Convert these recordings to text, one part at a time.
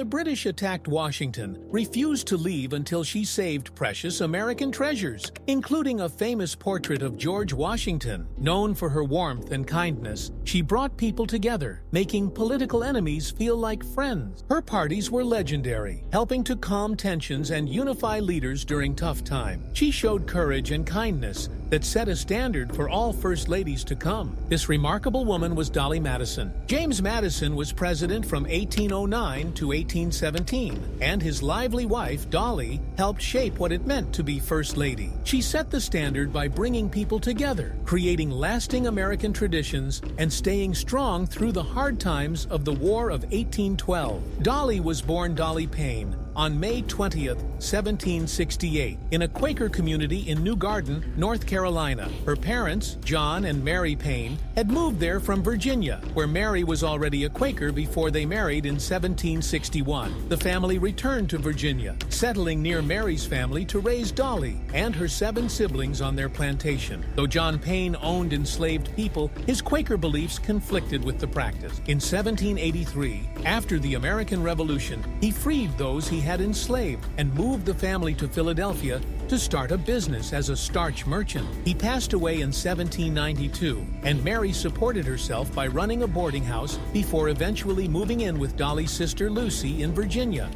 the British attacked Washington, refused to leave until she saved precious American treasures, including a famous portrait of George Washington. Known for her warmth and kindness, she brought people together, making political enemies feel like friends. Her parties were legendary, helping to calm tensions and unify leaders during tough times. She showed courage and kindness that set a standard for all first ladies to come. This remarkable woman was Dolley Madison. James Madison was president from 1809 to 1817, and his lively wife, Dolley, helped shape what it meant to be first lady. She set the standard by bringing people together, creating lasting American traditions, and staying strong through the hard times of the War of 1812. Dolley was born Dolley Payne on May 20th, 1768, in a Quaker community in New Garden, North Carolina. Her parents, John and Mary Payne, had moved there from Virginia, where Mary was already a Quaker before they married in 1761. The family returned to Virginia, settling near Mary's family to raise Dolley and her 7 siblings on their plantation. Though John Payne owned enslaved people, his Quaker beliefs conflicted with the practice. In 1783, after the American Revolution, he freed those he had enslaved and moved the family to Philadelphia to start a business as a starch merchant. He passed away in 1792, and Mary supported herself by running a boarding house before eventually moving in with Dolley's sister Lucy in Virginia.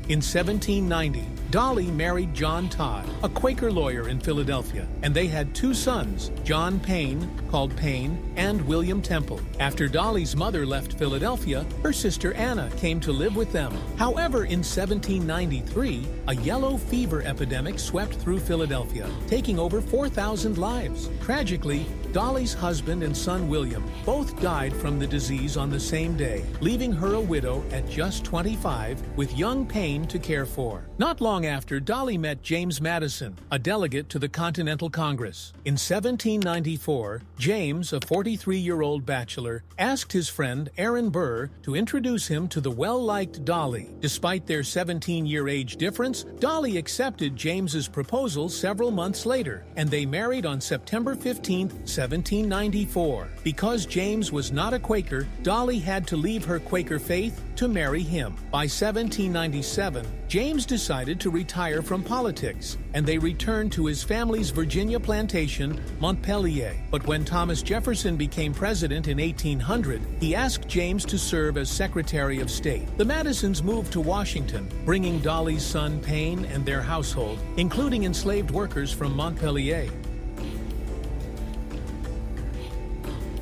In 1790, Dolley married John Todd, a Quaker lawyer in Philadelphia, and they had 2 sons, John Payne, called Payne, and William Temple. After Dolley's mother left Philadelphia, her sister Anna came to live with them. However, in 1793, a yellow fever epidemic swept through Philadelphia, taking over 4,000 lives. Tragically, Dolley's husband and son William both died from the disease on the same day, leaving her a widow at just 25 with young Payne to care for. Not long after, Dolley met James Madison, a delegate to the Continental Congress. In 1794, James, a 43-year-old bachelor, asked his friend Aaron Burr to introduce him to the well-liked Dolley. Despite their 17-year age difference, Dolley accepted James's proposal several months later, and they married on September 15, 1794. Because James was not a Quaker, Dolley had to leave her Quaker faith to marry him. By 1797, James decided to retire from politics, and they returned to his family's Virginia plantation, Montpelier. But when Thomas Jefferson became president in 1800, he asked James to serve as Secretary of State. The Madisons moved to Washington, bringing Dolley's son Payne and their household, including enslaved workers from Montpelier.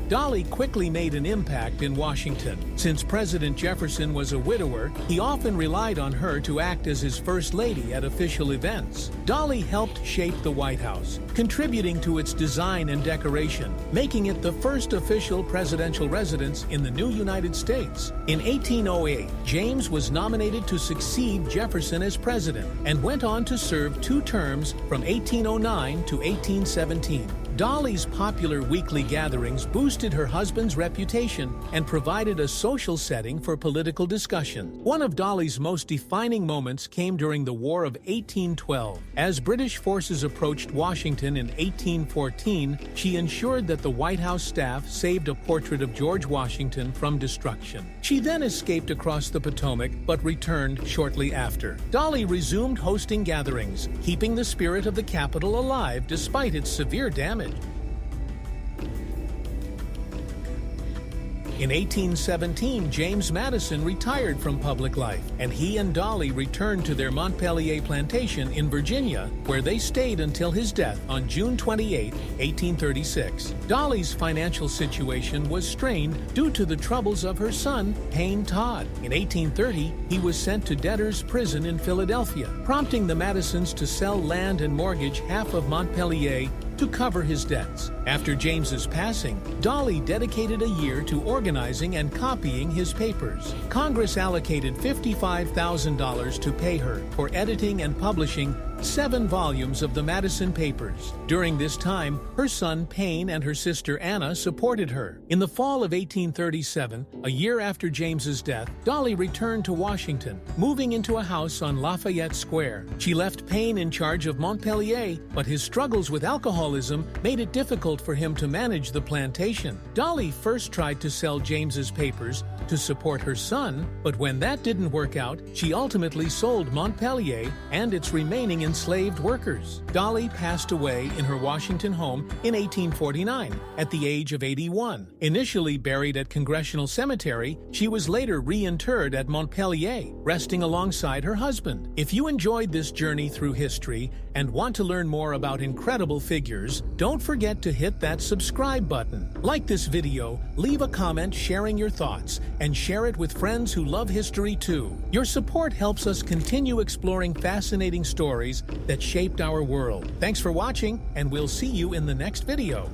Dolley quickly made an impact in Washington. Since President Jefferson was a widower, he often relied on her to act as his first lady at official events. Dolley helped shape the White House, contributing to its design and decoration, making it the first official presidential residence in the new United States. In 1808, James was nominated to succeed Jefferson as president and went on to serve 2 terms from 1809 to 1817. Dolley's popular weekly gatherings boosted her husband's reputation and provided a social setting for political discussion. One of Dolley's most defining moments came during the War of 1812. As British forces approached Washington in 1814, she ensured that the White House staff saved a portrait of George Washington from destruction. She then escaped across the Potomac, but returned shortly after. Dolley resumed hosting gatherings, keeping the spirit of the Capitol alive despite its severe damage. In 1817, James Madison retired from public life, and he and Dolley returned to their Montpelier plantation in Virginia, where they stayed until his death on June 28, 1836. Dolley's financial situation was strained due to the troubles of her son, Payne Todd. In 1830, he was sent to debtor's prison in Philadelphia, prompting the Madisons to sell land and mortgage half of Montpelier to cover his debts. After James's passing, Dolley dedicated a year to organizing and copying his papers. Congress allocated $55,000 to pay her for editing and publishing 7 volumes of the Madison Papers. During this time, her son Payne and her sister Anna supported her. In the fall of 1837, a year after James's death, Dolley returned to Washington, moving into a house on Lafayette Square. She left Payne in charge of Montpelier, but his struggles with alcoholism made it difficult for him to manage the plantation. Dolley first tried to sell James's papers to support her son, but when that didn't work out, she ultimately sold Montpelier and its remaining enslaved workers. Dolley passed away in her Washington home in 1849 at the age of 81. Initially buried at Congressional Cemetery, she was later reinterred at Montpelier, resting alongside her husband. If you enjoyed this journey through history and want to learn more about incredible figures, don't forget to hit that subscribe button. Like this video, leave a comment sharing your thoughts, and share it with friends who love history too. Your support helps us continue exploring fascinating stories that shaped our world. Thanks for watching, and we'll see you in the next video.